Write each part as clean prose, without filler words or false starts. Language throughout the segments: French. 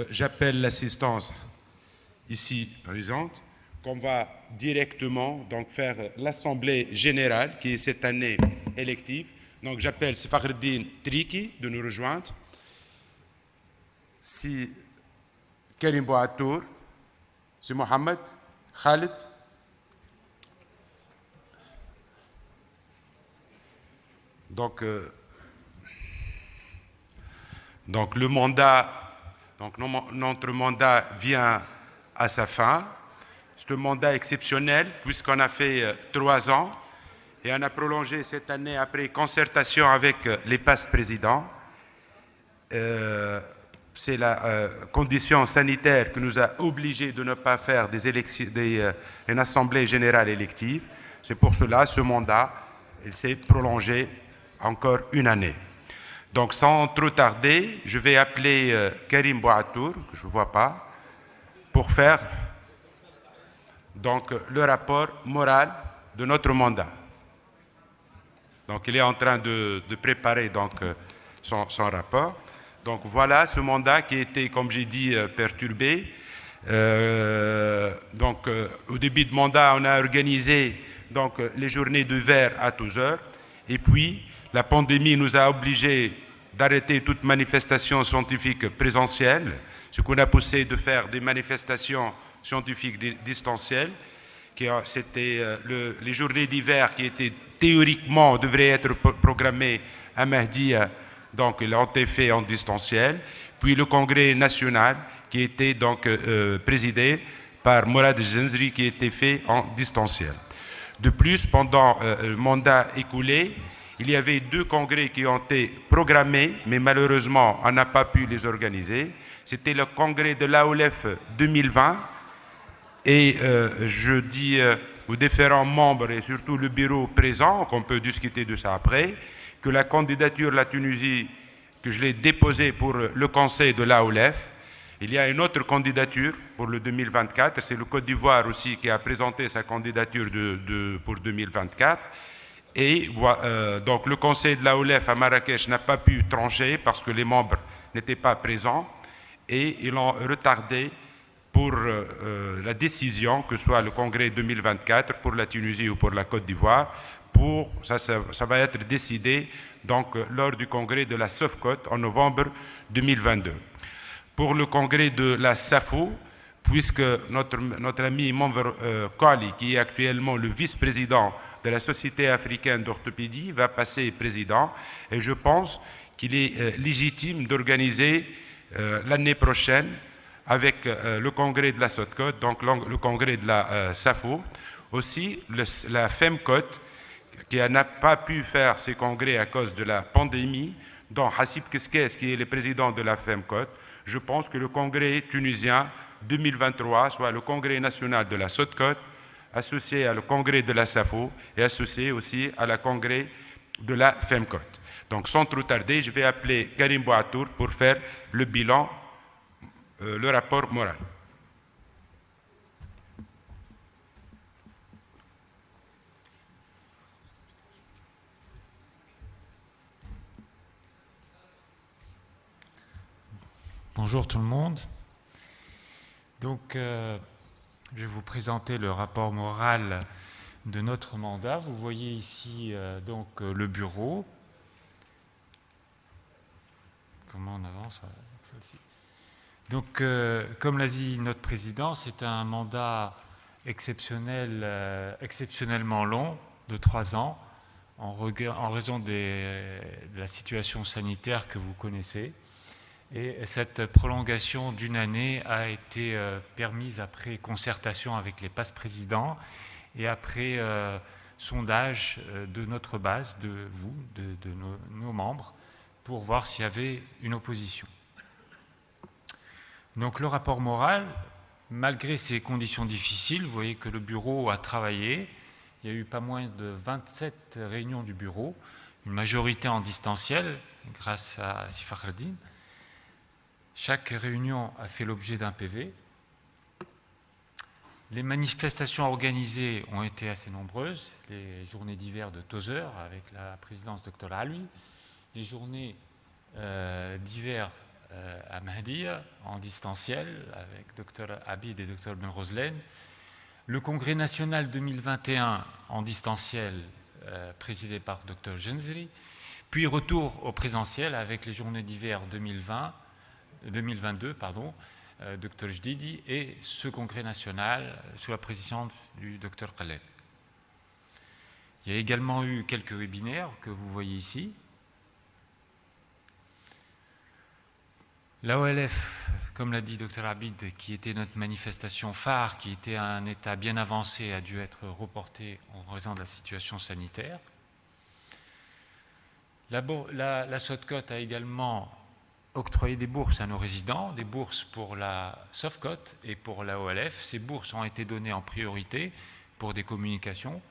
J'appelle l'assistance ici présente, qu'on va directement faire l'Assemblée générale, qui est cette année élective. Donc j'appelle Fakhreddine Triki de nous rejoindre. Si Karim Bouatour, si Mohamed, Khalid. Donc le mandat, notre mandat vient à sa fin. C'est un mandat exceptionnel puisqu'on a fait 3 ans et on a prolongé cette année après concertation avec les passes-présidents. C'est la condition sanitaire qui nous a obligés de ne pas faire une assemblée générale élective. C'est pour cela ce mandat il s'est prolongé encore une année. Donc sans trop tarder, je vais appeler Karim Bouatour, que je ne vois pas, pour faire le rapport moral de notre mandat. Donc il est en train de préparer son rapport. Donc voilà ce mandat qui a été, comme j'ai dit, perturbé. Au début de mandat, on a organisé les journées d'hiver à 12 heures. Et puis, la pandémie nous a obligés d'arrêter toute manifestation scientifique présentielle, ce qu'on a poussé de faire des manifestations scientifiques distancielles. C'était les journées d'hiver qui étaient théoriquement devraient être programmées à Mahdia, donc ils ont été faits en distanciel. Puis le congrès national qui était présidé par Mourad Jenzri qui était fait en distanciel. De plus, pendant le mandat écoulé, il y avait 2 congrès qui ont été programmés, mais malheureusement, on n'a pas pu les organiser. C'était le congrès de l'AOLEF 2020. Et je dis aux différents membres et surtout le bureau présent, qu'on peut discuter de ça après, que la candidature de la Tunisie, que je l'ai déposée pour le conseil de l'AOLEF, il y a une autre candidature pour le 2024, c'est le Côte d'Ivoire aussi qui a présenté sa candidature pour 2024. Et donc le conseil de l'AOLEF à Marrakech n'a pas pu trancher parce que les membres n'étaient pas présents et ils l'ont retardé pour la décision, que ce soit le congrès 2024 pour la Tunisie ou pour la Côte d'Ivoire. Ça va être décidé lors du congrès de la SOFCOT en novembre 2022. Pour le congrès de la SAFO, puisque notre ami Monver Kali, qui est actuellement le vice-président de la Société africaine d'orthopédie, va passer président, et je pense qu'il est légitime d'organiser l'année prochaine avec le congrès de la SOFCOT, donc le congrès de la SAFO, aussi la FEMCOT, qui n'a pas pu faire ses congrès à cause de la pandémie, dont Hassib Keskes, qui est le président de la FEMCOT. Je pense que le congrès tunisien 2023, soit le congrès national de la SOFCOT, associé à le congrès de la SAFO et associé aussi à la congrès de la FEMCOT. Donc sans trop tarder, je vais appeler Karim Bouatour pour faire le bilan, le rapport moral. Bonjour tout le monde. Donc, je vais vous présenter le rapport moral de notre mandat. Vous voyez ici le bureau. Comment on avance avec celle-ci ? Donc, comme l'a dit notre président, c'est un mandat exceptionnellement long, de 3 ans, en raison de la situation sanitaire que vous connaissez. Et cette prolongation d'une année a été permise après concertation avec les passes-présidents et après sondage de notre base, de vous, de nos membres, pour voir s'il y avait une opposition. Donc le rapport moral, malgré ces conditions difficiles, vous voyez que le bureau a travaillé. Il y a eu pas moins de 27 réunions du bureau, une majorité en distanciel, grâce à Fakhreddine. Chaque réunion a fait l'objet d'un PV. Les manifestations organisées ont été assez nombreuses. Les journées d'hiver de Tozeur avec la présidence de Dr Alui, les journées d'hiver à Mahdia en distanciel avec Dr Abid et Dr Ben Roslen. Le congrès national 2021 en distanciel présidé par Dr Genzri. Puis retour au présentiel avec les journées d'hiver 2022, Dr Jdidi, et ce congrès national sous la présidence du Dr Khaled. Il y a également eu quelques webinaires que vous voyez ici. L'AOLF, comme l'a dit Dr Abid, qui était notre manifestation phare, qui était à un état bien avancé, a dû être reportée en raison de la situation sanitaire. La SODCOT a également octroyé des bourses à nos résidents, des bourses pour la SOFCOT et pour la OLF. Ces bourses ont été données en priorité pour des communications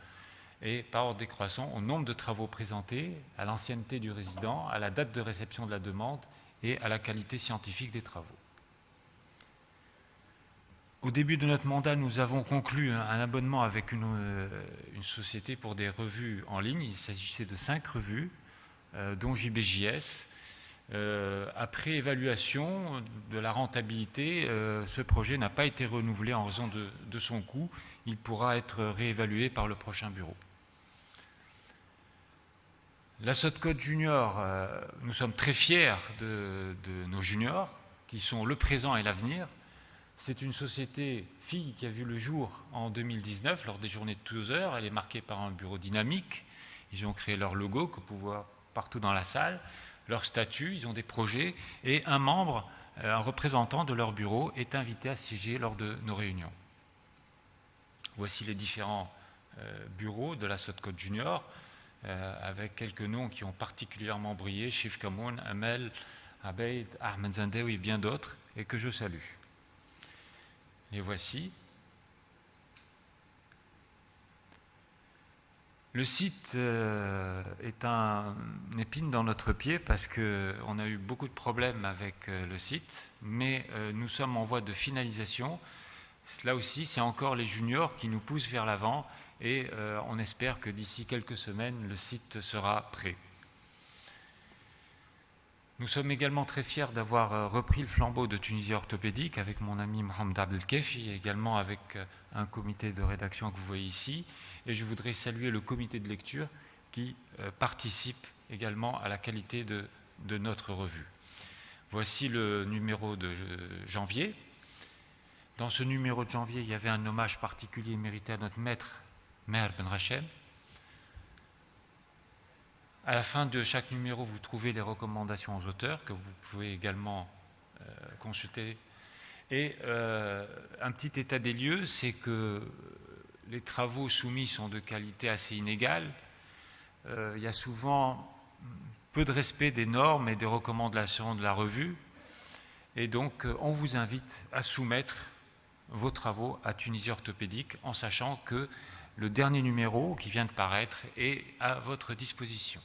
et par ordre décroissant au nombre de travaux présentés, à l'ancienneté du résident, à la date de réception de la demande et à la qualité scientifique des travaux. Au début de notre mandat, nous avons conclu un abonnement avec une société pour des revues en ligne. Il s'agissait de 5 revues, dont JBJS. Après évaluation de la rentabilité, ce projet n'a pas été renouvelé en raison de son coût. Il pourra être réévalué par le prochain bureau. La SODCOT Junior, nous sommes très fiers de nos juniors, qui sont le présent et l'avenir. C'est une société fille qui a vu le jour en 2019 lors des journées de 12 heures. Elle est marquée par un bureau dynamique. Ils ont créé leur logo que vous voyez partout dans la salle, leur statut, ils ont des projets et un membre, un représentant de leur bureau est invité à siéger lors de nos réunions. Voici les différents bureaux de la SODCOT Junior avec quelques noms qui ont particulièrement brillé, Chif Kamoun, Amel, Abeid, Ahmed Zandewi et bien d'autres, et que je salue. Les voici. Le site est une épine dans notre pied parce qu'on a eu beaucoup de problèmes avec le site, mais nous sommes en voie de finalisation. Là aussi, c'est encore les juniors qui nous poussent vers l'avant et on espère que d'ici quelques semaines, le site sera prêt. Nous sommes également très fiers d'avoir repris le flambeau de Tunisie orthopédique avec mon ami Mohamed Abdelkefi et également avec un comité de rédaction que vous voyez ici. Et je voudrais saluer le comité de lecture qui participe également à la qualité de notre revue. Voici le numéro de janvier. Dans ce numéro de janvier, il y avait un hommage particulier mérité à notre maître, Meher Ben Rachem. À la fin de chaque numéro, vous trouvez les recommandations aux auteurs que vous pouvez également consulter. Et un petit état des lieux, c'est que les travaux soumis sont de qualité assez inégale. Il y a souvent peu de respect des normes et des recommandations de la revue. Et donc, on vous invite à soumettre vos travaux à Tunisie orthopédique en sachant que le dernier numéro qui vient de paraître est à votre disposition.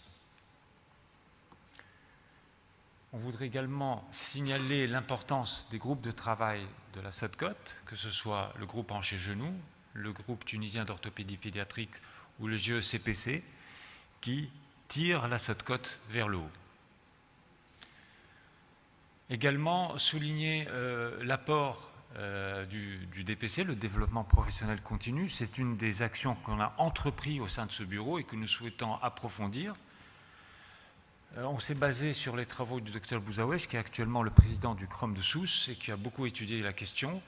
On voudrait également signaler l'importance des groupes de travail de la SODCOT, que ce soit le groupe hanché-genou, le groupe tunisien d'orthopédie pédiatrique ou le GECPC, qui tirent la SODCOT vers le haut. Également, souligner l'apport du DPC, le développement professionnel continu. C'est une des actions qu'on a entrepris au sein de ce bureau et que nous souhaitons approfondir. On s'est basé sur les travaux du Dr Bouzaouesh, qui est actuellement le président du CROM de Sousse et qui a beaucoup étudié la question.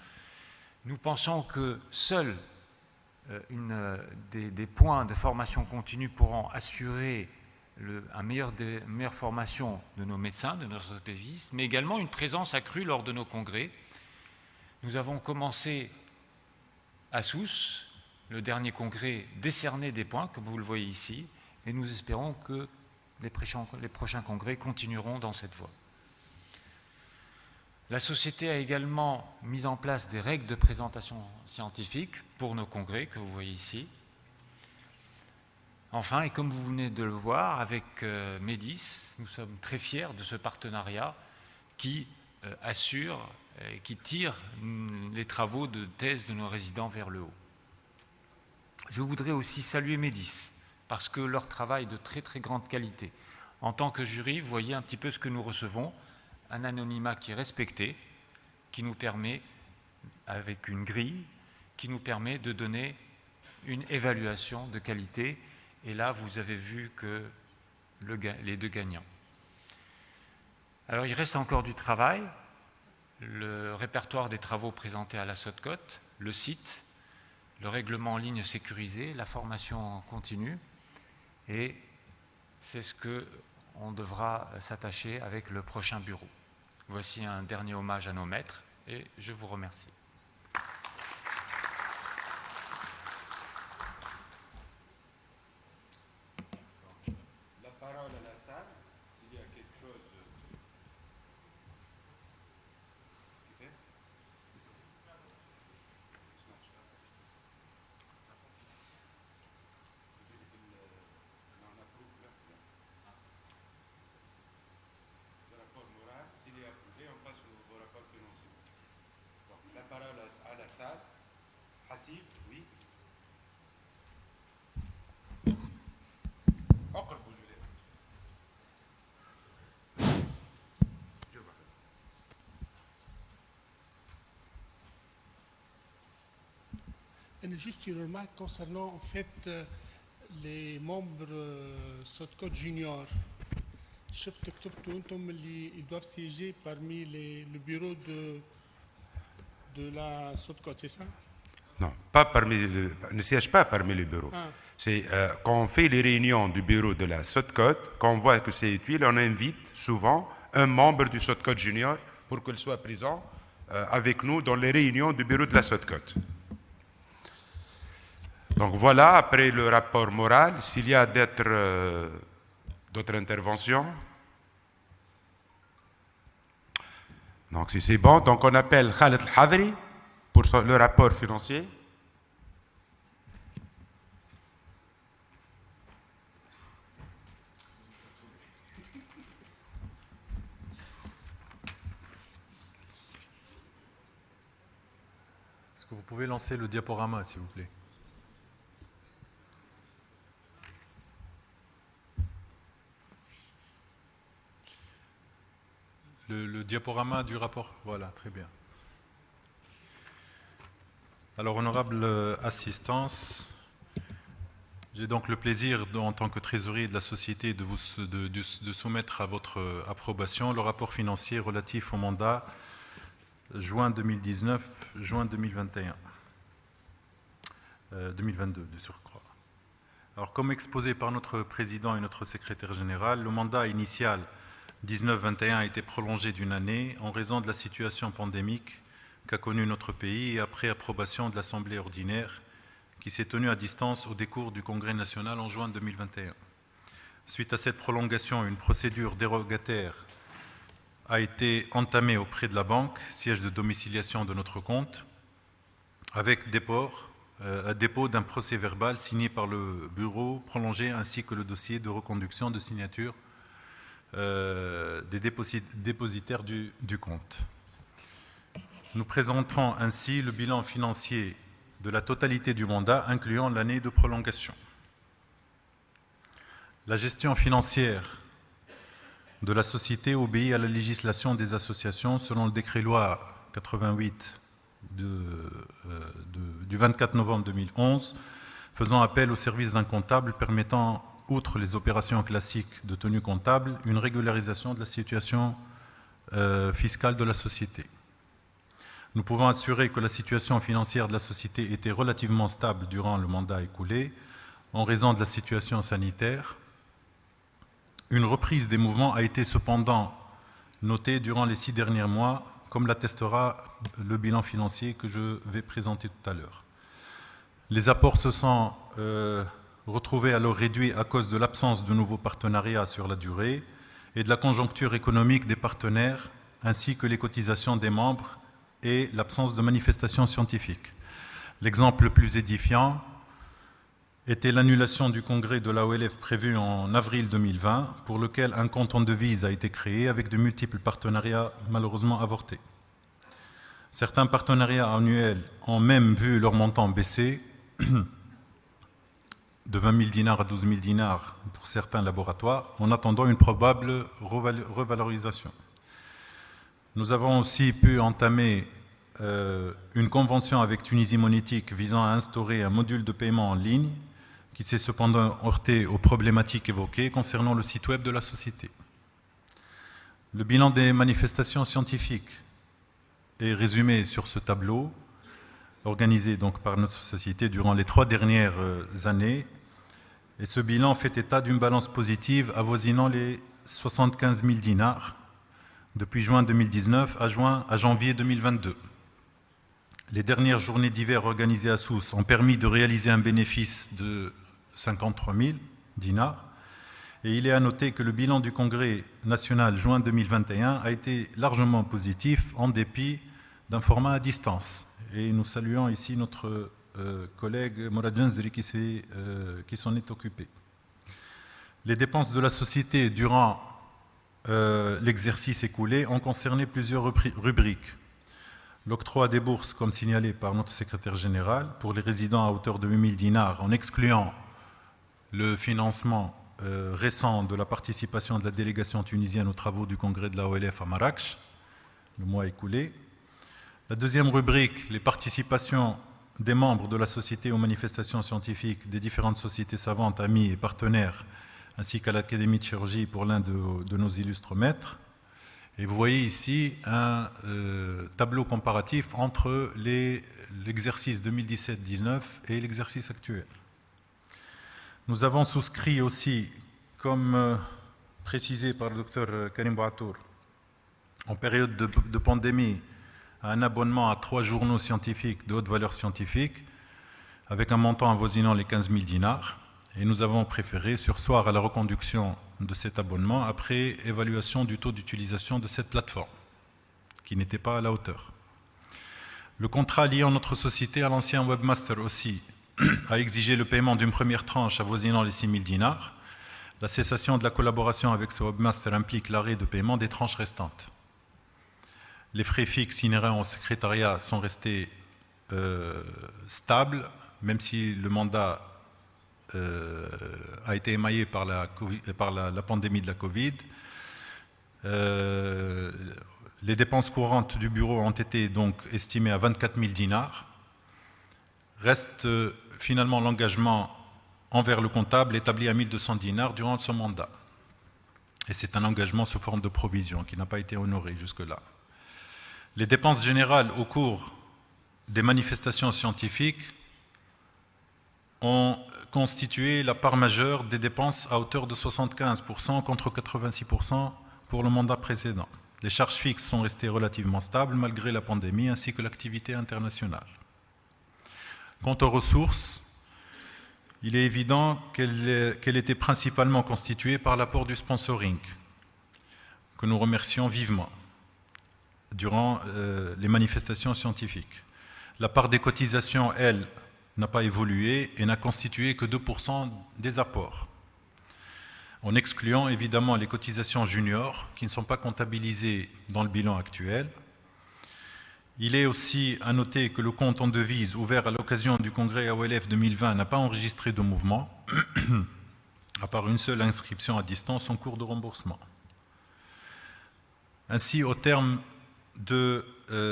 Nous pensons que seuls des points de formation continue pourront assurer une meilleure formation de nos médecins, de nos orthopédistes, mais également une présence accrue lors de nos congrès. Nous avons commencé à Sousse, le dernier congrès décerné des points, comme vous le voyez ici, et nous espérons que les prochains congrès continueront dans cette voie. La société a également mis en place des règles de présentation scientifique pour nos congrès que vous voyez ici. Enfin, et comme vous venez de le voir, avec Médis, nous sommes très fiers de ce partenariat qui assure et qui tire les travaux de thèse de nos résidents vers le haut. Je voudrais aussi saluer Médis, parce que leur travail est de très très grande qualité. En tant que jury, vous voyez un petit peu ce que nous recevons, un anonymat qui est respecté, qui nous permet, avec une grille, qui nous permet de donner une évaluation de qualité. Et là, vous avez vu que les deux gagnants. Alors, il reste encore du travail. Le répertoire des travaux présentés à la SODCOT, le site, le règlement en ligne sécurisé, la formation en continu, et c'est ce qu'on devra s'attacher avec le prochain bureau. Voici un dernier hommage à nos maîtres, et je vous remercie. La parole à la salle, s'il y a quelque chose qui fait. Le rapport moral, s'il est approuvé, on passe au rapport financier. Bon, la parole à la salle. Hassib, oui. اقربوا الولاد. Juste une remarque concernant en fait les membres SODCOT Junior. شفت كتبتوا انتم اللي ils doivent siéger parmi le bureau de la SODCOT, c'est ça? Non, pas ne siège pas parmi les bureaux. Ah. C'est quand on fait les réunions du bureau de la SODCOT, quand on voit que c'est utile, on invite souvent un membre du SODCOT Junior pour qu'il soit présent avec nous dans les réunions du bureau de la SODCOT. Donc voilà, après le rapport moral, s'il y a d'autres interventions. Donc si c'est bon, donc on appelle Khaled Al-Hadri pour le rapport financier. Est-ce que vous pouvez lancer le diaporama, s'il vous plaît? Le diaporama du rapport, voilà, très bien. Alors, honorable assistance, j'ai donc le plaisir, en tant que trésorier de la société, de soumettre à votre approbation le rapport financier relatif au mandat juin 2019, juin 2021, 2022 de surcroît. Alors, comme exposé par notre président et notre secrétaire général, le mandat initial 19-21 a été prolongé d'une année en raison de la situation pandémique qu'a connue notre pays et après approbation de l'Assemblée ordinaire qui s'est tenue à distance au décours du Congrès national en juin 2021. Suite à cette prolongation, une procédure dérogataire a été entamée auprès de la banque, siège de domiciliation de notre compte, avec dépôt d'un procès-verbal signé par le bureau prolongé ainsi que le dossier de reconduction de signature des dépositaires du compte. Nous présenterons ainsi le bilan financier de la totalité du mandat, incluant l'année de prolongation. La gestion financière de la société obéit à la législation des associations selon le décret-loi 88 du 24 novembre 2011, faisant appel au service d'un comptable permettant, outre les opérations classiques de tenue comptable, une régularisation de la situation fiscale de la société. Nous pouvons assurer que la situation financière de la société était relativement stable durant le mandat écoulé, en raison de la situation sanitaire. Une reprise des mouvements a été cependant notée durant les 6 derniers mois, comme l'attestera le bilan financier que je vais présenter tout à l'heure. Les apports se sont retrouvés alors réduits à cause de l'absence de nouveaux partenariats sur la durée et de la conjoncture économique des partenaires, ainsi que les cotisations des membres et l'absence de manifestations scientifiques. L'exemple le plus édifiant était l'annulation du congrès de l'AOLF prévu en avril 2020, pour lequel un compte en devise a été créé avec de multiples partenariats malheureusement avortés. Certains partenariats annuels ont même vu leur montant baisser de 20 000 dinars à 12 000 dinars pour certains laboratoires, en attendant une probable revalorisation. Nous avons aussi pu entamer une convention avec Tunisie Monétique visant à instaurer un module de paiement en ligne qui s'est cependant heurté aux problématiques évoquées concernant le site web de la société. Le bilan des manifestations scientifiques est résumé sur ce tableau, organisé donc par notre société durant les 3 dernières années. Et ce bilan fait état d'une balance positive avoisinant les 75 000 dinars depuis juin 2019 à janvier 2022. Les dernières journées d'hiver organisées à Sousse ont permis de réaliser un bénéfice de 53 000 dinars. Et il est à noter que le bilan du Congrès national juin 2021 a été largement positif en dépit d'un format à distance. Et nous saluons ici notre collègue Mourad Jenzri qui s'en est occupé. Les dépenses de la société durant l'exercice écoulé ont concerné plusieurs rubriques. L'octroi des bourses, comme signalé par notre secrétaire général, pour les résidents à hauteur de 8 000 dinars, en excluant le financement récent de la participation de la délégation tunisienne aux travaux du congrès de la OLF à Marrakech, le mois écoulé. La deuxième rubrique, les participations des membres de la société aux manifestations scientifiques des différentes sociétés savantes, amies et partenaires, ainsi qu'à l'Académie de chirurgie pour l'un de nos illustres maîtres. Et vous voyez ici un tableau comparatif entre l'exercice 2017-19 et l'exercice actuel. Nous avons souscrit aussi, comme précisé par le docteur Karim Bouatour, en période de pandémie, à un abonnement à 3 journaux scientifiques de haute valeur scientifique, avec un montant avoisinant les 15 000 dinars. Et nous avons préféré surseoir à la reconduction de cet abonnement après évaluation du taux d'utilisation de cette plateforme, qui n'était pas à la hauteur. Le contrat liant notre société à l'ancien webmaster aussi a exigé le paiement d'une première tranche avoisinant les 6 000 dinars. La cessation de la collaboration avec ce webmaster implique l'arrêt de paiement des tranches restantes. Les frais fixes inhérents au secrétariat sont restés stables, même si le mandat a été émaillé par la pandémie de la Covid. Les dépenses courantes du bureau ont été donc estimées à 24 000 dinars. Reste finalement l'engagement envers le comptable établi à 1 200 dinars durant ce mandat. Et c'est un engagement sous forme de provision qui n'a pas été honoré jusque-là. Les dépenses générales au cours des manifestations scientifiques ont constitué la part majeure des dépenses à hauteur de 75% contre 86% pour le mandat précédent. Les charges fixes sont restées relativement stables malgré la pandémie ainsi que l'activité internationale. Quant aux ressources, il est évident qu'elle était principalement constituée par l'apport du sponsoring, que nous remercions vivement durant les manifestations scientifiques. La part des cotisations, elle, n'a pas évolué et n'a constitué que 2% des apports, en excluant évidemment les cotisations juniors qui ne sont pas comptabilisées dans le bilan actuel. Il est aussi à noter que le compte en devise ouvert à l'occasion du congrès AOLF 2020 n'a pas enregistré de mouvement, à part une seule inscription à distance en cours de remboursement. Ainsi, au terme de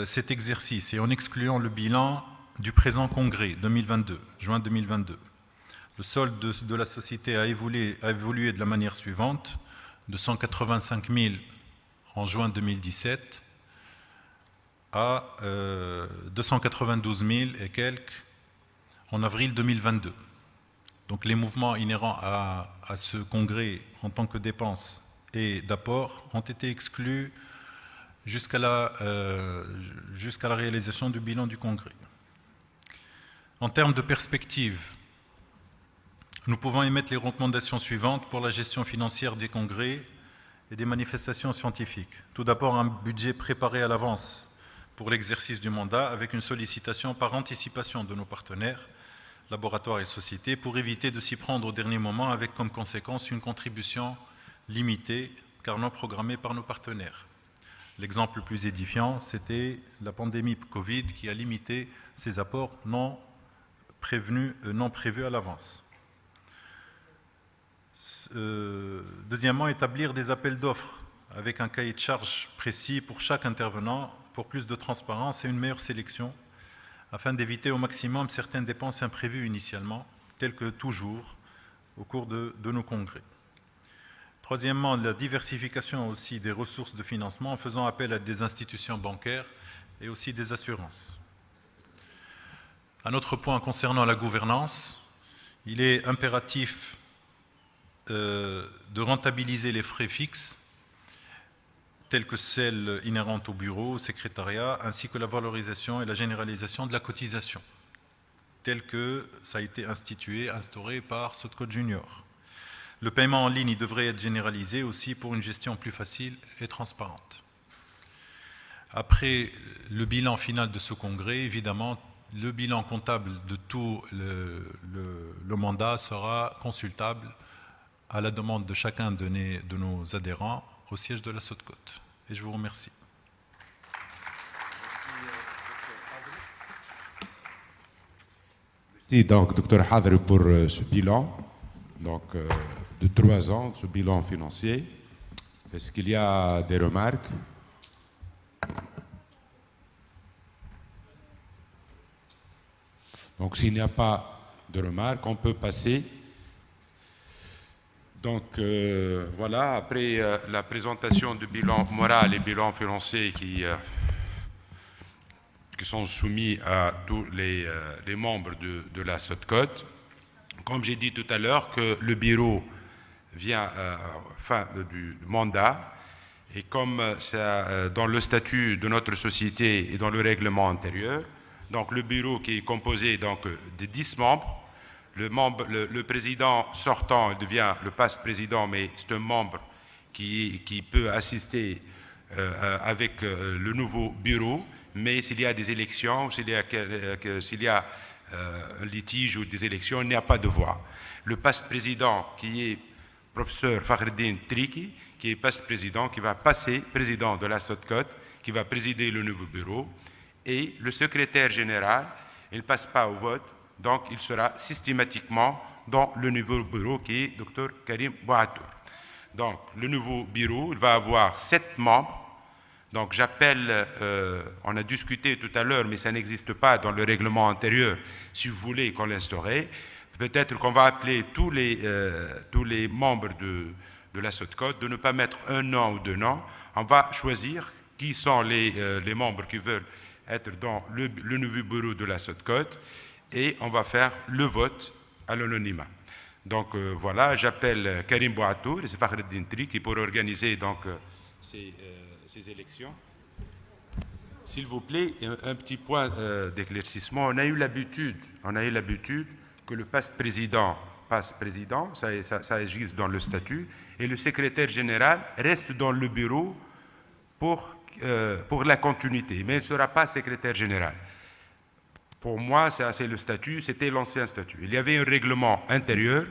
cet exercice et en excluant le bilan du présent congrès 2022, juin 2022, le solde de la société a évolué de la manière suivante, de 185 000 en juin 2017 à 292 000 et quelques en avril 2022. Donc les mouvements inhérents à ce congrès en tant que dépenses et d'apport ont été exclus jusqu'à la réalisation du bilan du congrès. En termes de perspective, nous pouvons émettre les recommandations suivantes pour la gestion financière des congrès et des manifestations scientifiques. Tout d'abord, un budget préparé à l'avance pour l'exercice du mandat avec une sollicitation par anticipation de nos partenaires, laboratoires et sociétés, pour éviter de s'y prendre au dernier moment avec comme conséquence une contribution limitée car non programmée par nos partenaires. L'exemple le plus édifiant, c'était la pandémie Covid qui a limité ces apports non prévus à l'avance. Deuxièmement, établir des appels d'offres avec un cahier de charges précis pour chaque intervenant, pour plus de transparence et une meilleure sélection, afin d'éviter au maximum certaines dépenses imprévues initialement, telles que toujours au cours de nos congrès. Troisièmement, la diversification aussi des ressources de financement en faisant appel à des institutions bancaires et aussi des assurances. Un autre point concernant la gouvernance, il est impératif de rentabiliser les frais fixes tels que celles inhérentes au bureau, au secrétariat, ainsi que la valorisation et la généralisation de la cotisation, tel que ça a été instauré par Sotcode Junior. Le paiement en ligne devrait être généralisé aussi pour une gestion plus facile et transparente. Après le bilan final de ce congrès, évidemment, le bilan comptable de tout le mandat sera consultable à la demande de chacun de nos adhérents au siège de la Sotcode. Et je vous remercie. Merci donc, Dr Hadri, pour ce bilan donc, de 3 ans, ce bilan financier. Est-ce qu'il y a des remarques? Donc, s'il n'y a pas de remarques, on peut passer. Donc voilà, après la présentation du bilan moral et bilan financier qui sont soumis à tous les membres de la Sotcode, comme j'ai dit tout à l'heure, que le bureau vient fin du mandat, et comme c'est dans le statut de notre société et dans le règlement intérieur, donc le bureau qui est composé donc, de 10 membres, le président sortant devient le passe-président, mais c'est un membre qui peut assister avec le nouveau bureau, mais s'il y a des élections, s'il y a un litige ou des élections, il n'y a pas de voix. Le passe-président qui est professeur Fakhreddine Triki, qui est passe-président, qui va passer président de la Sotcode, qui va présider le nouveau bureau, et le secrétaire général, il ne passe pas au vote, donc il sera systématiquement dans le nouveau bureau qui est Dr Karim Bouatour. Donc le nouveau bureau, il va avoir 7 membres. Donc j'appelle, on a discuté tout à l'heure, mais ça n'existe pas dans le règlement antérieur, si vous voulez qu'on l'instaure. Peut-être qu'on va appeler tous les membres de la Sotcode, de ne pas mettre un nom ou 2 noms. On va choisir qui sont les membres qui veulent être dans le nouveau bureau de la Sotcode, et on va faire le vote à l'anonymat. Donc voilà, j'appelle Karim Bouatour et Fakhreddine Triki pour organiser donc ces élections. S'il vous plaît, un petit point d'éclaircissement. On a eu l'habitude que le passe-président, ça existe dans le statut, et le secrétaire général reste dans le bureau pour la continuité, mais il ne sera pas secrétaire général. Pour moi, c'est le statut, c'était l'ancien statut. Il y avait un règlement intérieur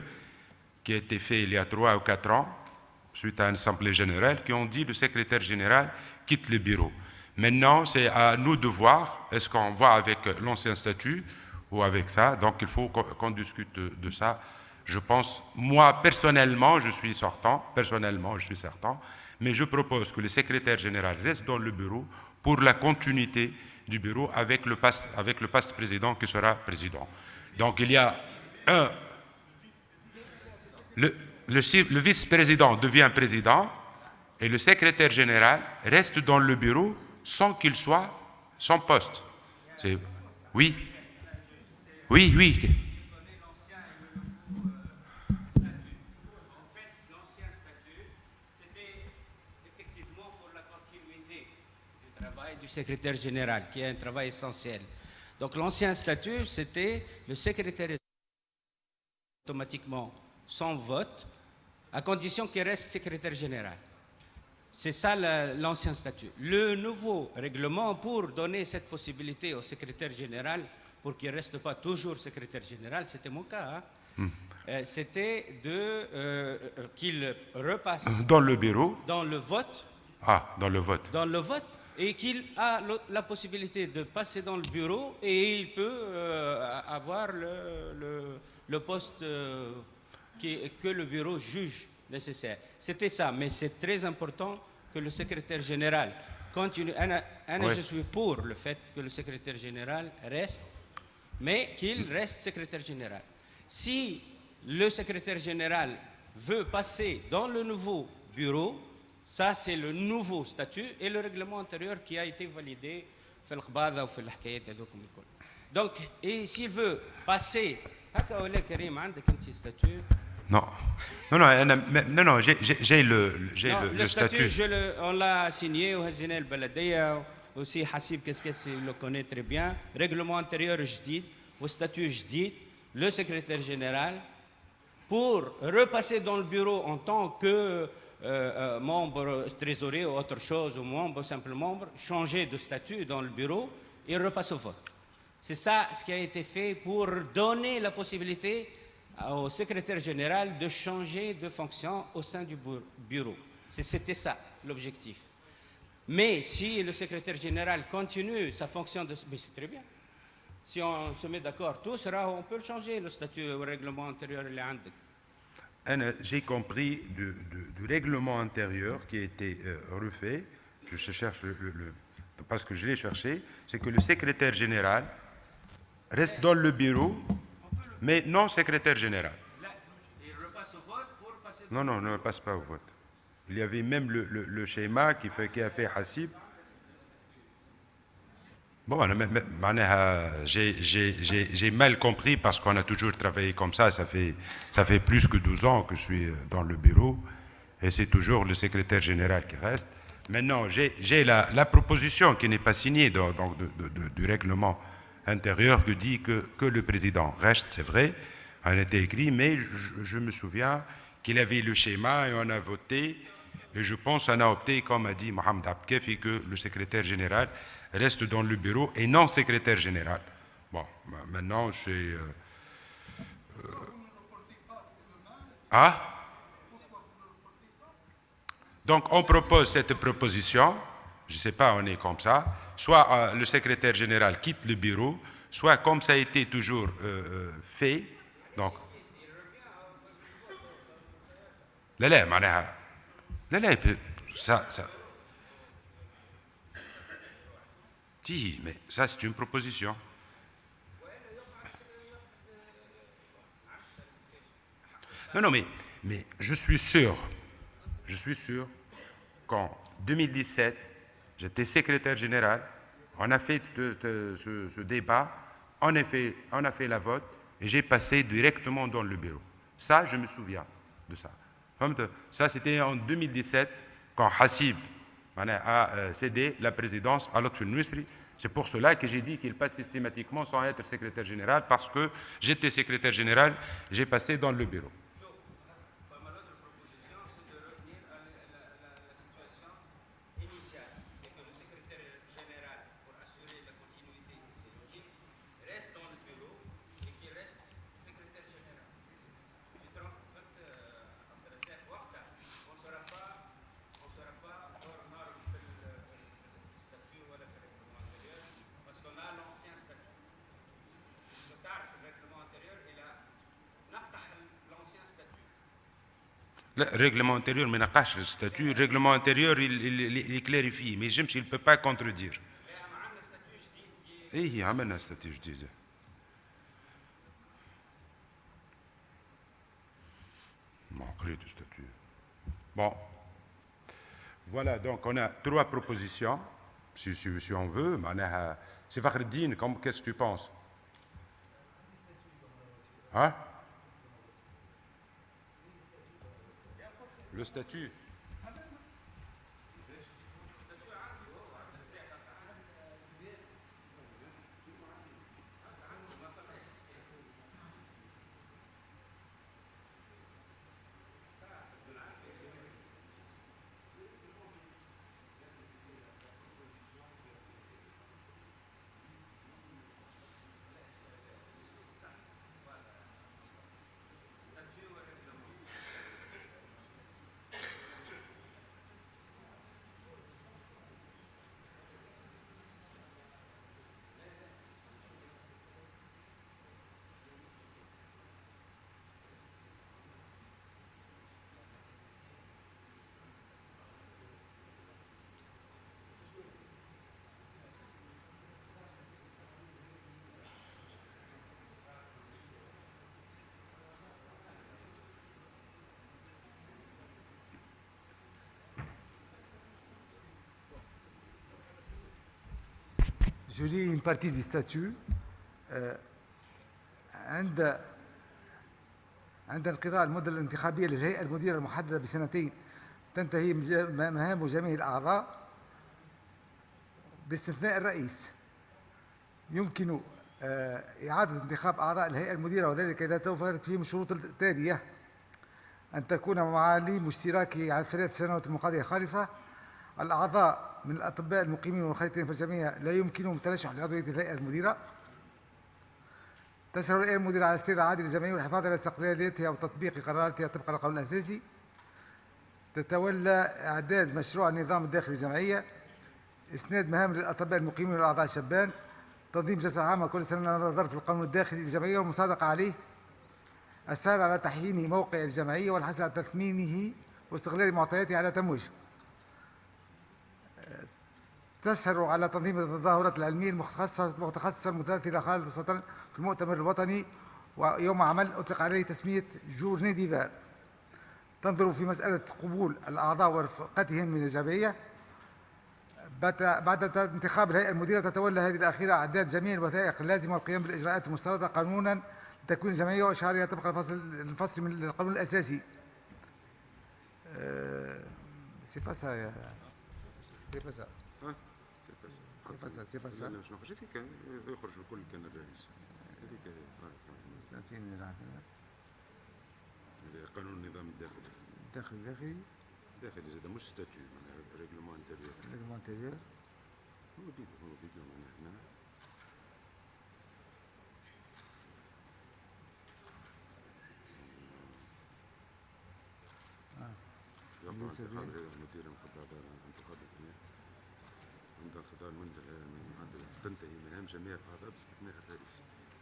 qui a été fait il y a 3 ou 4 ans, suite à une assemblée générale, qui ont dit que le secrétaire général quitte le bureau. Maintenant, c'est à nous de voir, est-ce qu'on va avec l'ancien statut ou avec ça. Donc, il faut qu'on discute de ça. Je pense, moi, personnellement, je suis certain, mais je propose que le secrétaire général reste dans le bureau pour la continuité du bureau avec le passe-président qui sera président. Donc il y a le vice-président devient président et le secrétaire général reste dans le bureau sans qu'il soit son poste. Oui. Du secrétaire général, qui est un travail essentiel. Donc l'ancien statut, c'était le secrétaire automatiquement sans vote, à condition qu'il reste secrétaire général. C'est ça l'ancien statut. Le nouveau règlement, pour donner cette possibilité au secrétaire général, pour qu'il ne reste pas toujours secrétaire général, c'était mon cas, c'était qu'il repasse dans le bureau, dans le vote. Dans le vote. Et qu'il a la possibilité de passer dans le bureau et il peut avoir le poste que le bureau juge nécessaire. C'était ça, mais c'est très important que le secrétaire général continue. Oui. Je suis pour le fait que le secrétaire général reste, mais qu'il reste secrétaire général. Si le secrétaire général veut passer dans le nouveau bureau, ça c'est le nouveau statut et le règlement antérieur qui a été validé. Donc, et s'il veut passer, Non, non, j'ai le statut. On l'a signé au Hazinel Baladeya, aussi Hassib, qu'est-ce qu'il le connaît très bien. Règlement antérieur jdid, au statut jdid, le secrétaire général, pour repasser dans le bureau en tant que membre trésorier ou autre chose, ou membre, simple membre, changer de statut dans le bureau et repasse au vote. C'est ça ce qui a été fait pour donner la possibilité au secrétaire général de changer de fonction au sein du bureau. C'était ça l'objectif. Mais si le secrétaire général continue sa fonction de... Mais c'est très bien. Si on se met d'accord tous, on peut le changer, le statut au règlement antérieur. J'ai compris du règlement antérieur qui a été refait, je cherche parce que je l'ai cherché, c'est que le secrétaire général reste dans le bureau, mais non secrétaire général. Il repasse au vote pour passer... Non, ne passe pas au vote. Il y avait même le schéma qui a fait Hassib. Bon, j'ai mal compris parce qu'on a toujours travaillé comme ça. Ça fait plus que 12 ans que je suis dans le bureau et c'est toujours le secrétaire général qui reste. Maintenant, j'ai la proposition qui n'est pas signée du règlement intérieur qui dit que le président reste, c'est vrai, on a été écrit, mais je me souviens qu'il avait le schéma et on a voté. Et je pense qu'on a opté, comme a dit Mohamed Abdkefi, que le secrétaire général reste dans le bureau et non secrétaire général. Bon, maintenant, c'est... Donc, on propose cette proposition, je ne sais pas, on est comme ça, soit le secrétaire général quitte le bureau, soit comme ça a été toujours fait, donc... ça... Si, mais ça c'est une proposition. Non, mais je suis sûr qu'en 2017, j'étais secrétaire général, on a fait ce débat, on a fait la vote, et j'ai passé directement dans le bureau. Ça, je me souviens de ça. Ça, c'était en 2017, quand Hassib a cédé la présidence à l'autre ministre. C'est pour cela que j'ai dit qu'il passe systématiquement sans être secrétaire général, parce que j'étais secrétaire général, j'ai passé dans le bureau. Le règlement intérieur, mais le statut, le règlement intérieur, il clarifie, mais James, il ne peut pas contredire. Il y a un statut, je disais. Du statut. Bon. Voilà, donc on a 3 propositions, si on veut. C'est Fakhreddine, qu'est-ce que tu penses? Hein? Le statut. Je lis une partie du statut. عند انقضاء المدة الانتخابية للهيئة المديرة المحددة بسنتين تنتهي مهام جميع الأعضاء باستثناء الرئيس. يمكن إعادة انتخاب أعضاء الهيئة المديرة وذلك إذا توفرت فيهم الشروط التالية: أن تكون معاليم اشتراكه على ال3 سنوات المقاضية خالصة. الأعضاء من الأطباء المقيمين والخالدين في الجمعية لا يمكنهم الترشح لعضوية الهيئة المديرة. تسهر الهيئة المديرة على السير العادي للجمعية والحفاظ على استقلاليتها وتطبيق قراراتها طبق القانون الأساسي. تتولى إعداد مشروع النظام الداخلي للجمعية، إسناد مهام للأطباء المقيمين والأعضاء الشبان، تنظيم جلسة عامة كل سنة على ظرف القانون الداخلي للجمعية والمصادقة عليه، السهر على تحيين موقع الجمعية والحث على تثمينه واستغلال معطياته على تمويجه. تسهر على تنظيم التظاهرات العلمية المتخصصة المتمثلة خالصة في المؤتمر الوطني ويوم عمل أطلق عليه تسمية جورني ديفار. تنظر في مسألة قبول الأعضاء ورفقتهم من الجمعية. بعد انتخاب الهيئة المديرة تتولى هذه الأخيرة إعداد جميع الوثائق اللازمة والقيام بالإجراءات المستردة قانونا لتكوين الجمعية وإشعارها طبق الفصل من القانون الأساسي. سي با سا سي با سا سي با سا مش نخرج هذيك يخرج الكل كان الرئيس هذيك مستنفين قانون النظام الداخلي داخلي زاد مش ستاتيو معناها ريغلومون انتيريور هو بيدو معناها هنا يقع انتخاب المدير المحدد انتخاب الاثنين عند انقضاء المدة تنتهي مهام جميع الأعضاء باستثناء الرئيس.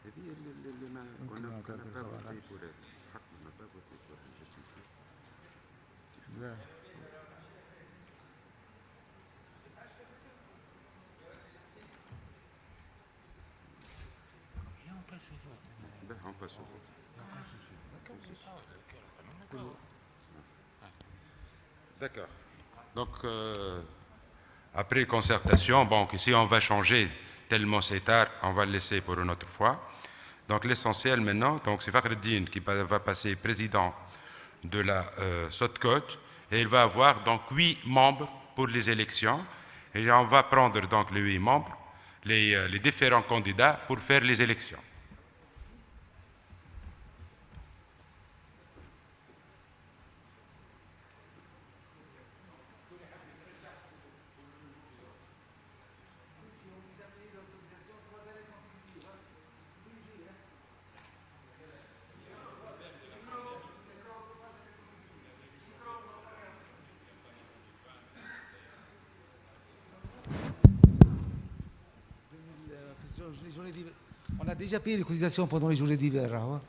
هذه اللي ما كنا باب التيبورات حق ما باب التيبورات الجسم لا on passe au vote. D'accord. Donc, après concertation, bon, si on va changer tellement c'est tard, on va le laisser pour une autre fois. Donc, l'essentiel maintenant, donc, c'est Fakhreddine qui va passer président de la SOTCOT et il va avoir donc 8 membres pour les élections. Et on va prendre donc les 8 membres, les différents candidats pour faire les élections. On a déjà payé les cotisations pendant les journées d'hiver. Hein?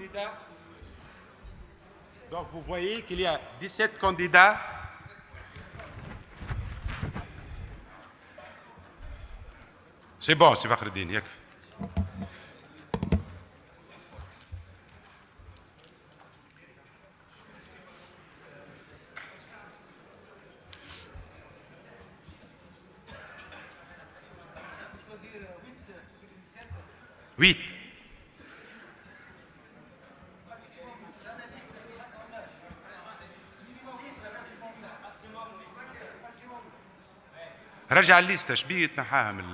candidats. Donc vous voyez qu'il y a 17 candidats. C'est bon, c'est Fakhreddine, يكفي. Huit. رجع الليسته شبيه تنحاها من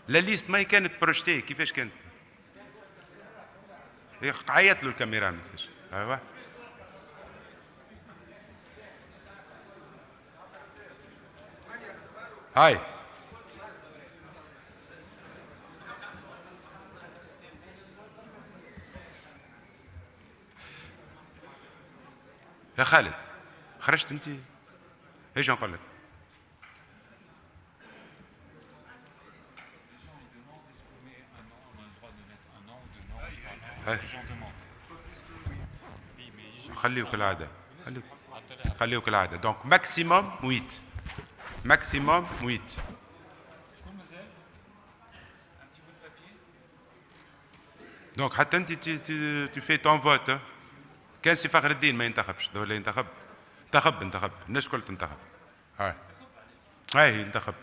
لا ليست ما هي كانت بروجتي كيفاش كانت؟ عيط له الكاميرا مساج. ايوا هاي يا خالد خرجت انت؟ ايش نقول لك؟ خليه كالعادة خليه كالعادة دونك ماكسيموم 8 ماكسيموم 8 دونك حتى انت tu fais ton vote كان سي فخر الدين ما ينتخبش ولا ينتخب انتخب الناس الكل تنتخب هاي ينتخب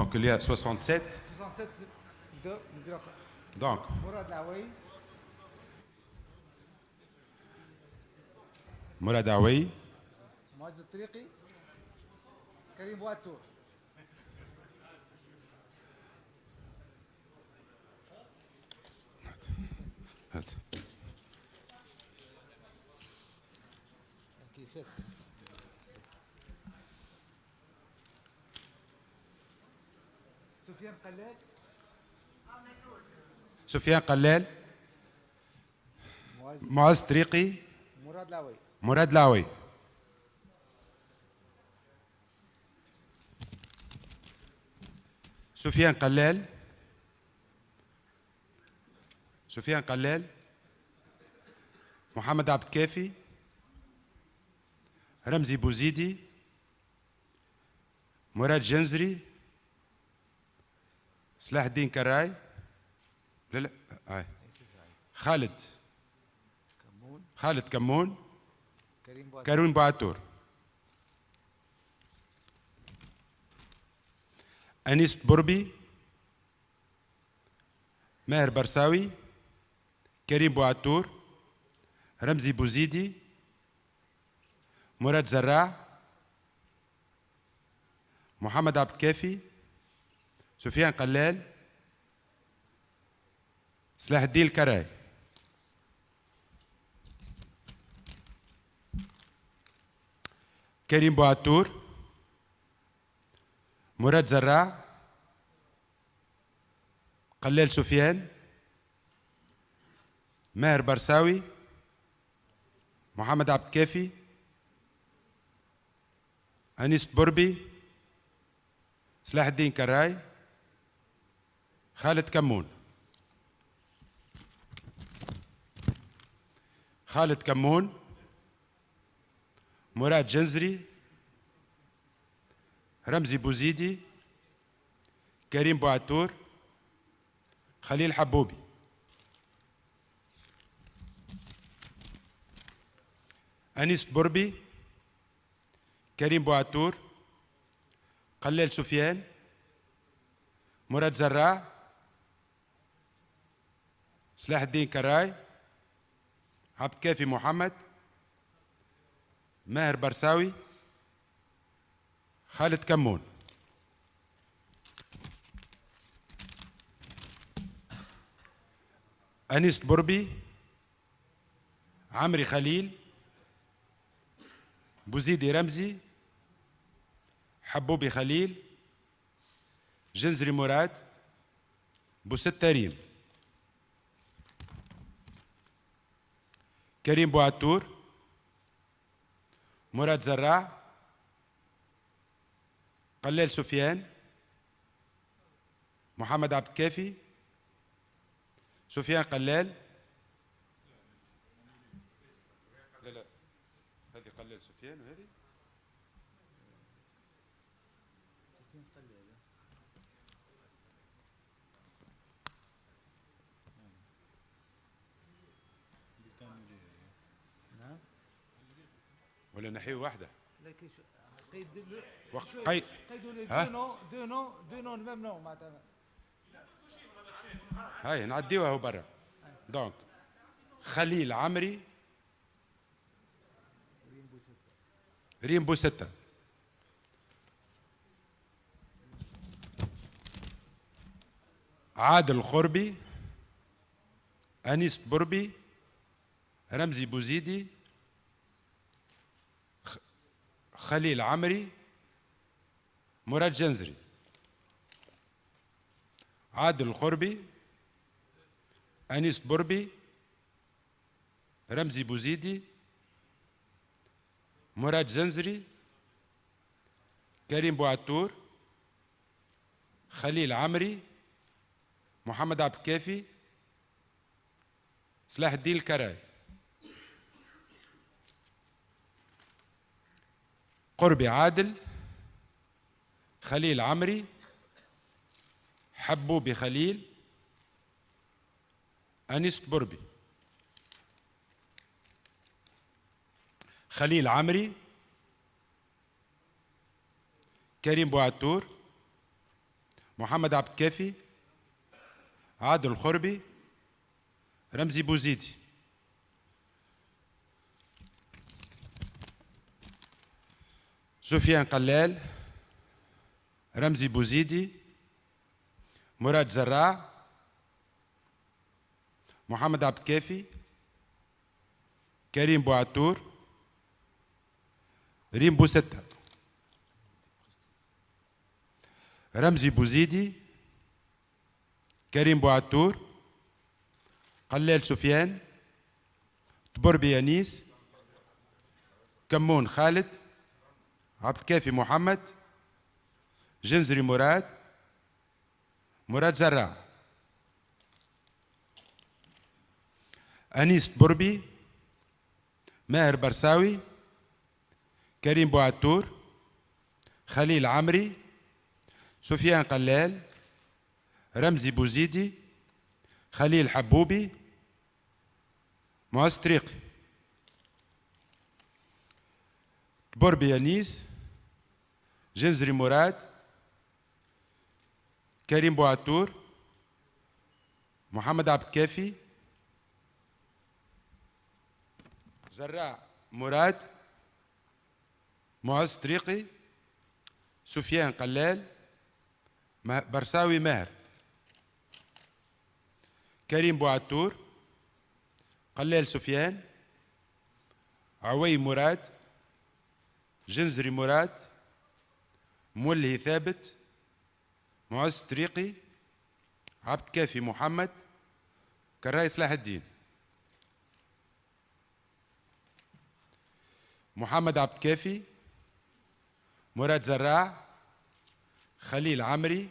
Donc il y a 67. 67 نديرو Donc مراد العوي Mourad Aoui, معز الطريقي كريم بواتور هات. كيفات سفيان قلال سفيان قلال, معز معز طريقي, مراد العوي مراد لاوي. سفيان قلال, سفيان قلال, محمد عبد الكافي, رمزي بوزيدي, مراد جنزري, صلاح الدين كراي, لا خالد كمون, كريم بوعتور, أنيس بربي, ماهر برساوي, كريم بوعتور, رمزي بوزيدي, مراد زراع, محمد عبد الكافي, سفيان قلال, صلاح الدين الكراي. كريم بوعتور, مراد زراع, قلال سفيان, ماهر برساوي, محمد عبد الكافي, أنيس بربي, صلاح الدين كراي, خالد كمون. خالد كمون, مراد جنزري, رمزي بوزيدي, كريم بوعتور, خليل حبوبي. أنيس بربي, كريم بوعتور, قلال سفيان, مراد زراع, صلاح الدين كراي, عبد الكافي محمد, ماهر برساوي, خالد كمون. أنيس بربي, عمري خليل, بوزيدي رمزي, حبوبي خليل, جنزري مراد, بوست ريم. كريم بوعتور, مراد زراع, قلال سفيان, محمد عبد الكافي, سفيان قلال, لا هذه قلال سفيان وهذه ولا نحيي واحدة قيدوا لي دو نو ميم نو معناتها هاي نعديوها هو برا. دونك خليل عمري, ريم بوستة, عادل الخربي, أنيس بربي, رمزي بوزيدي, خليل عمري, مراد جنزري. عادل الخربي, أنيس بربي, رمزي بوزيدي, مراد جنزري, كريم بوعتور, خليل عمري, محمد عبد الكافي, صلاح الدين الكراي. قربي عادل, خليل عمري, حبوبي خليل, أنيس بربي. خليل عمري, كريم بوعتور, محمد عبد الكافي، عادل الخربي، رمزي بوزيدي. سفيان قلال، رمزي بوزيدي، مراد زراع، محمد عبد الكافي، كريم بوعتور، ريم بوستة، رمزي بوزيدي، كريم بوعتور، قلال سفيان، تبربي يانيس، كمون خالد، عبد الكافي محمد، جنزري مراد، مراد زراع، أنيس تبربي، ماهر برساوي، كريم بوعتور، خليل عمري، سفيان قلال، رمزي بوزيدي، خليل حبوبي، معز طريقي، تبربي يانيس، جنزري مراد، كريم بوعتور، محمد عبد الكافي، زراع مراد، معز طريقي، سفيان قلال، برساوي ماهر، كريم بوعتور، قلال سفيان، عوي مراد، جنزري مراد، مولهي ثابت، معز طريقي، عبد الكافي محمد، كراي صلاح الدين. محمد عبد الكافي، مراد زراع، خليل عمري،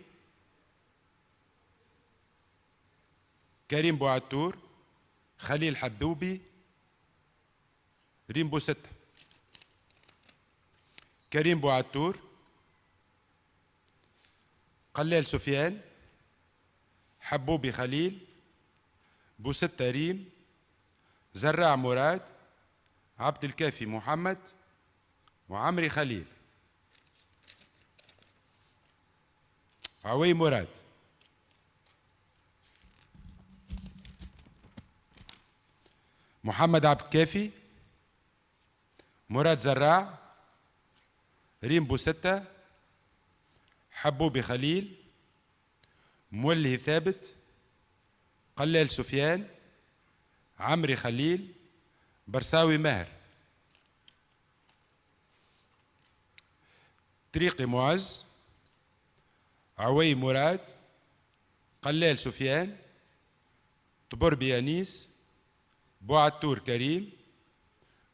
كريم بوعتور، خليل حبوبي، ريم بوستة، كريم بوعتور، قلال سفيان، حبوبي خليل، بوستة ريم، زراع مراد، عبد الكافي محمد، وعمري خليل. عوي مراد، محمد عبد الكافي، مراد زراع، ريم بوستة، حبوبي خليل، مولهي ثابت، قلال سفيان، عمري خليل، برساوي ماهر، طريقي معز، عوي مراد، قلال سفيان، تبربي يانيس، بوعتور كريم،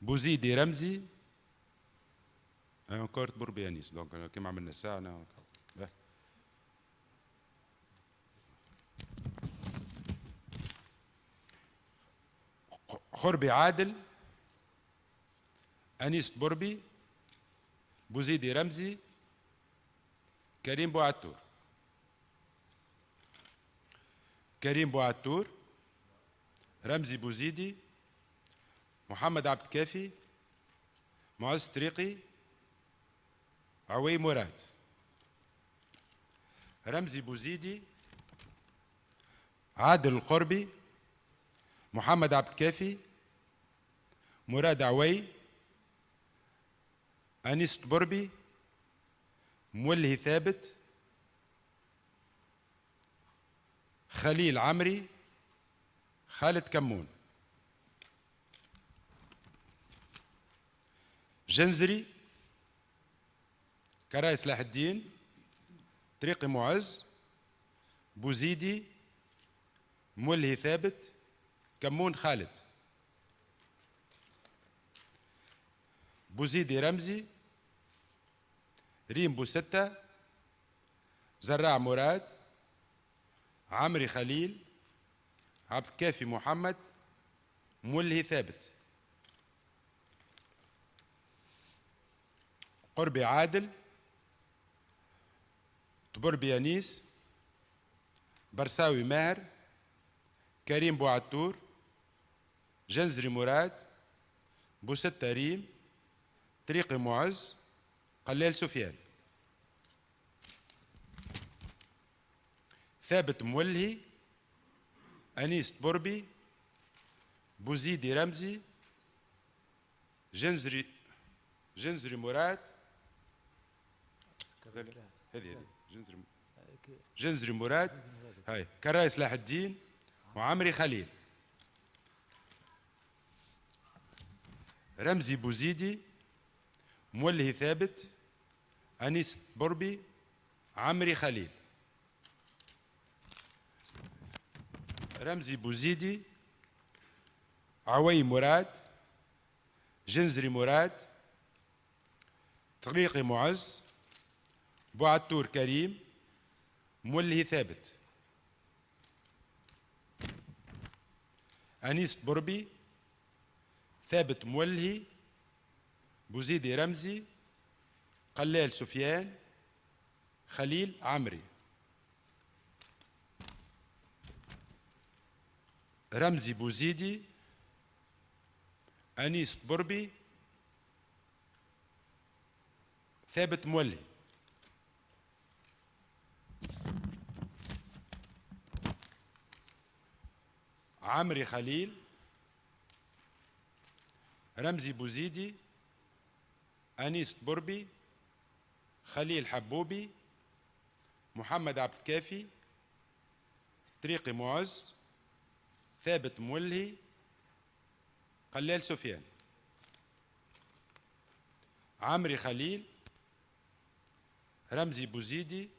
بوزيدي رمزي، encore تبربي يانيس دونك كيما عملنا الساعة. خربي عادل، أنيس تبربي، بوزيدي رمزي، كريم بوعتور، كريم بوعتور، رمزي بوزيدي، محمد عبد الكافي، معز طريقي، عوي مراد، رمزي بوزيدي، عادل الخربي، محمد عبد الكافي، مراد عوي، أنيس تبربي، مولهي ثابت، خليل عمري، خالد كمون، جنزري، كراي صلاح الدين، طريقي معز، بوزيدي، مولهي ثابت، كمون خالد، بوزيدي رمزي، ريم بوستة، زراع مراد، عمري خليل، عبد الكافي محمد، مولهي ثابت، قربي عادل، تبربي يانيس، برساوي ماهر، كريم بوعتور، جنزري مراد، بوستة ريم، طريقي معز، قلال سفيان. ثابت مولهي، أنيس بربي، بوزيدي رمزي، جنزري مراد، هذه جنزري مراد، هاي كراي صلاح الدين، وعمري خليل. رمزي بوزيدي، مولهي ثابت، أنيس بربي، عمري خليل. رمزي بوزيدي، عوي مراد، جنزري مراد، طريقي معز، بوعتور كريم، مولهي ثابت. أنيس بربي، ثابت مولهي، بوزيدي رمزي، قلال سفيان، خليل عمري. رمزي بوزيدي، أنيس بربي، ثابت مولي. عمري خليل، رمزي بوزيدي، أنيس بربي، خليل حبوبي، محمد عبد الكافي، طريقي معز، ثابت مولهي، قلال سفيان. عمري خليل، رمزي بوزيدي،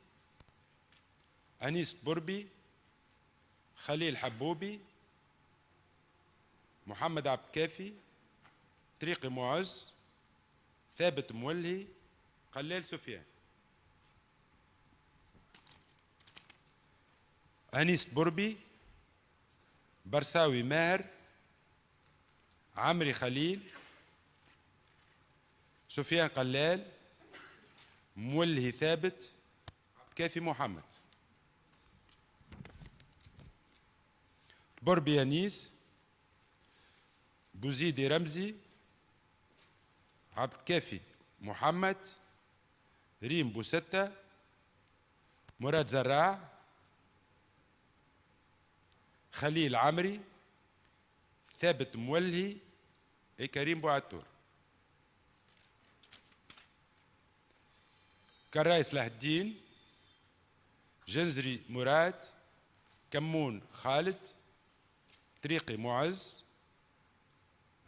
أنيس بربي، خليل حبوبي، محمد عبد الكافي، طريقي معز، ثابت مولهي، قلال سفيان. أنيس بربي، برساوي ماهر، عمري خليل، سفيان قلال، مولهي ثابت، كافي محمد. بربي أنيس، بوزيدي رمزي، عبد الكافي محمد، ريم بوستة، مراد زراع، خليل عمري، ثابت مولهي، كريم بوعتور. كراي صلاح الدين، جنزري مراد، كمون خالد، طريقي معز،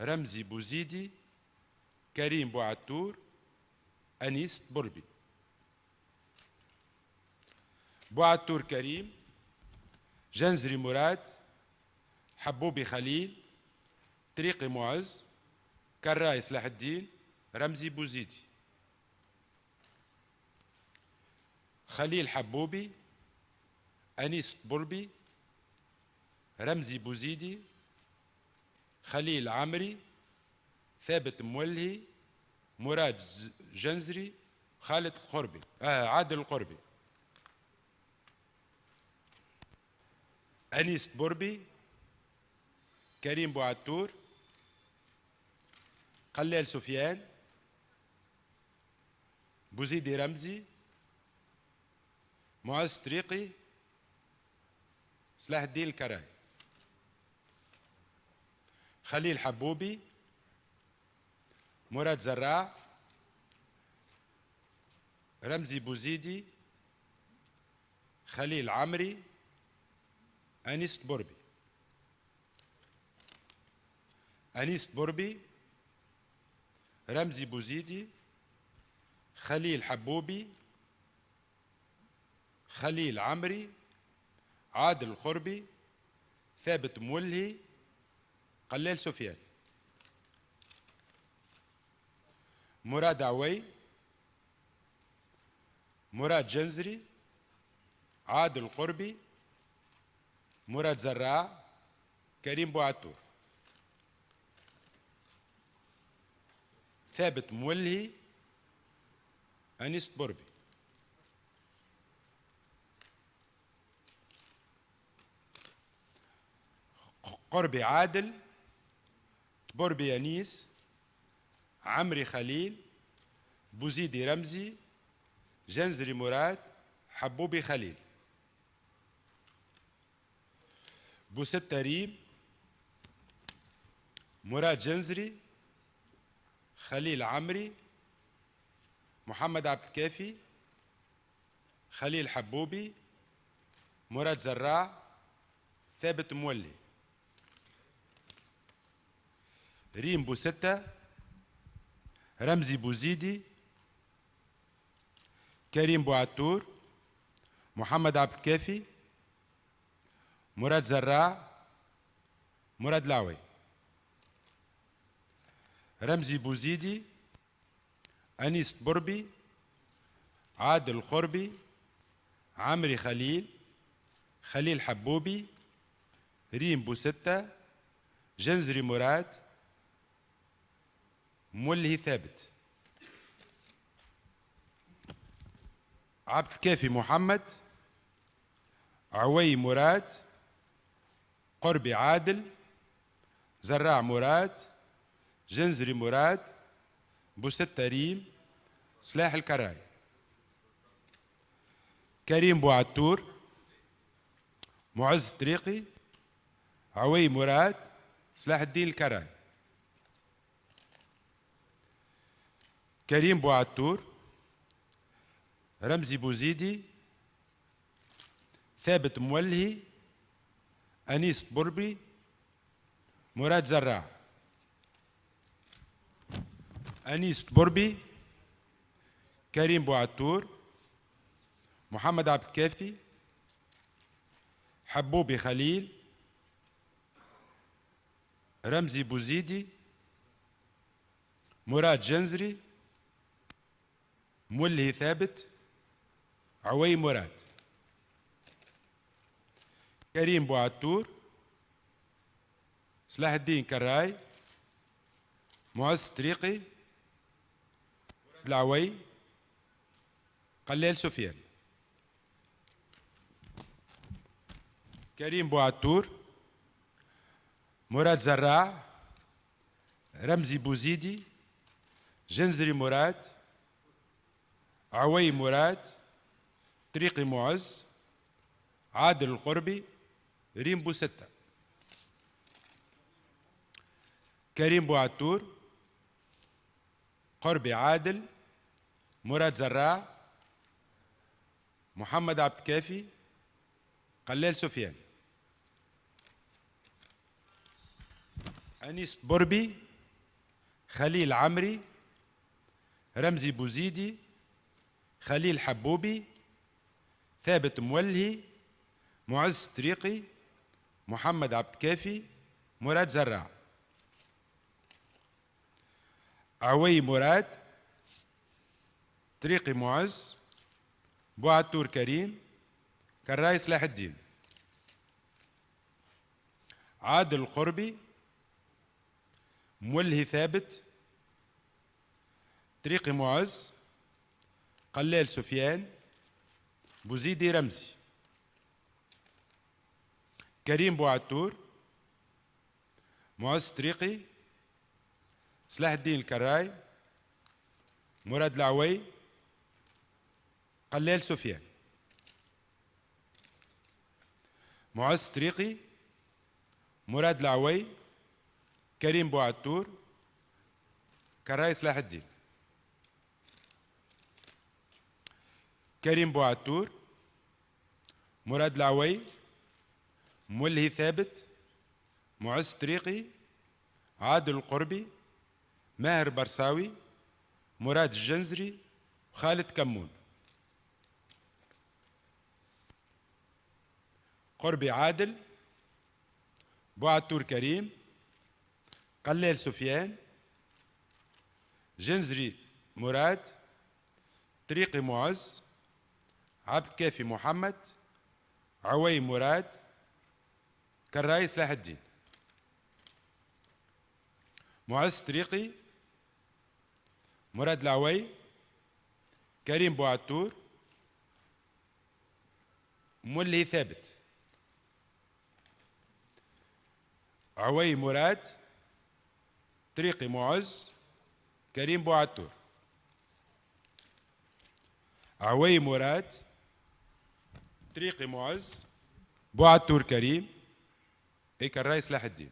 رمزي بوزيدي، كريم بوعتور، أنيس بربي. بوعتور كريم، جنزري مراد، حبوبي خليل، طريقي معز، كراي صلاح الدين، رمزي بوزيدي. خليل حبوبي، أنيس بربي، رمزي بوزيدي، خليل عمري، ثابت مولهي، مراد جنزري، خالد القربي، عادل القربي. أنيس بربي، كريم بوعتور، قلال سفيان، بوزيدي رمزي، معز طريقي، صلاح الدين الكراي. خليل حبوبي، مراد زراع، رمزي بوزيدي، خليل عمري، أنيس بربي. أنيس بربي، رمزي بوزيدي، خليل حبوبي، خليل عمري، عادل القربي، ثابت مولهي، قلال سفيان. مراد عوي، مراد جنزري، عادل القربي، مراد زراع، كريم بوعتور. ثابت مولهي، أنيس بربي. قربي عادل، بربي أنيس، عمري خليل، بوزيدي رمزي، جنزري مراد، حبوبي خليل. بوستة ريم، مراد جنزري، خليل عمري، محمد عبد الكافي، خليل حبوبي، مراد زراع، ثابت مولي. ريم بوستة، رمزي بوزيدي، كريم بوعتور، محمد عبد الكافي، مراد زراع، مراد لاوي. رمزي بوزيدي، أنيس بربي، عادل الخربي، عمري خليل، خليل حبوبي، ريم بوستة، جنزري مراد، مولهي ثابت. عبد الكافي محمد، عوي مراد، قربي عادل، زراع مراد، جنزري مراد، بوستة ريم، سلاح الكراي. كريم بوعتور، معز طريقي، عوي مراد، سلاح الدين الكراي. كريم بوعتور، رمزي بوزيدي، ثابت مولهي، أنيس بربي، مراد زراع. أنيس بربي، كريم بوعتور، محمد عبد الكافي، حبوبي خليل، رمزي بوزيدي، مراد جنزري، مولهي ثابت، عوي مراد. كريم بوعتور، سلاح الدين كراي، معز طريقي، العوي، قلال سفيان. كريم بوعتور، مراد زراع، رمزي بوزيدي، جنزري مراد، عوي مراد، طريقي معز، عادل القربي، ريم بوستة. كريم بوعتور، قربي عادل، مراد زراع، محمد عبد الكافي، قلال سفيان. أنيس بربي، خليل عمري، رمزي بوزيدي، خليل حبوبي، ثابت مولهي، معز طريقي، محمد عبد الكافي، مراد زراع. عوي مراد، طريقي معز، بوعتور كريم، كراي سلاح الدين. عادل القربي، مولهي ثابت، طريقي معز، قلال سفيان، بوزيدي رمزي. كريم بوعتور، معز طريقي، سلاح الدين الكراي، مراد العوي، قلال سفيان. معز طريقي، مراد العوي، كريم بوعتور، كراي سلاح الدين. كريم بوعتور، مراد العوي، مولهي ثابت، معز طريقي، عادل القربي، ماهر برساوي، مراد الجنزري، خالد كمون. قربي عادل، بوعتور كريم، قلال سفيان، جنزري مراد، طريقي معز، عبد كافي محمد، عوي مراد، كراي سلاح الدين. معز طريقي، مراد العوي، كريم بوعتور، مولهي ثابت. عوي مراد، طريقي معز، كريم بوعتور. عوي مراد، طريقي معز، بوعتور كريم، et Karraï Slahaddin.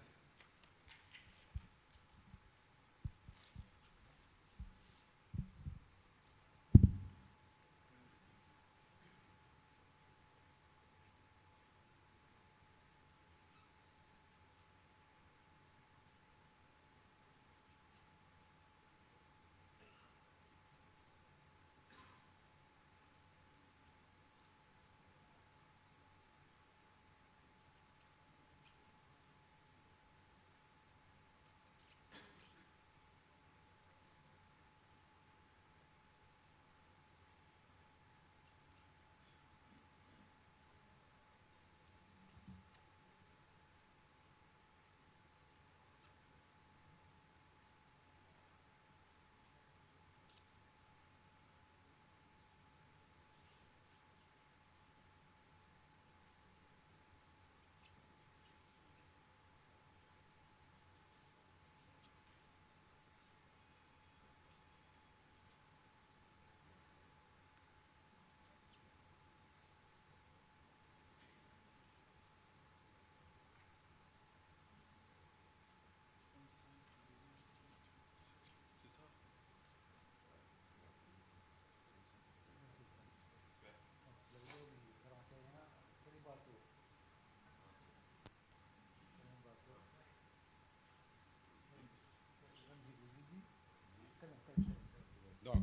Donc,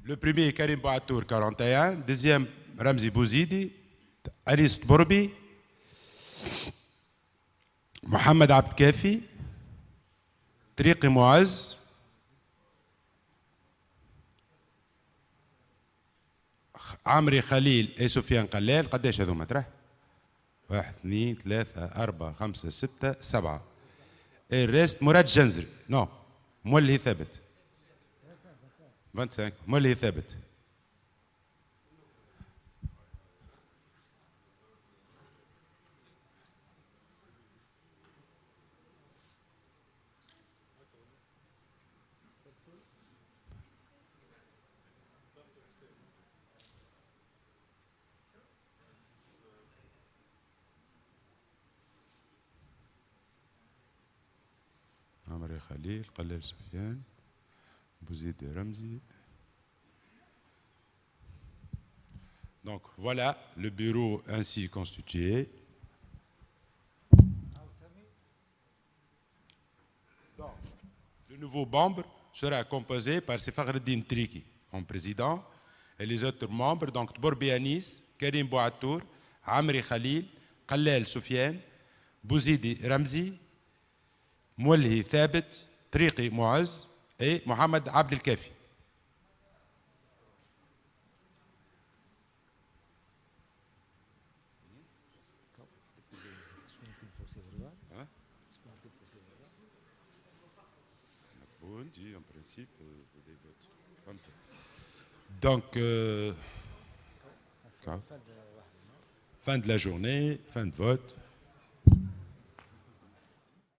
le premier, Karim Bouatour, 41. Deuxième, Ramzi Bouzidi. Anis Bourbi. Mohamed Abd Kafi. Triqi Mouaz. عمري خليل اي سفيان قلال. قداش هذوما ترى؟ 1 2 3 4 5 6 7. الريست مراد جنزري. نو مولي ثابت. 25 مولي ثابت. عمري خليل قلال سفيان Bouzidi Ramzi. Donc voilà le bureau ainsi constitué. Donc, le nouveau membre sera composé par Fakhreddin Triki en président et les autres membres, donc Bourbi Anis, Karim Bouatour, Amri Khalil, Khalel Soufiane, Bouzidi Ramzi, Moulhi Thabit, Triqi Mouaz et Mohamed Abdel Kafi. En principe, des votes. Donc, fin de la journée, fin de vote.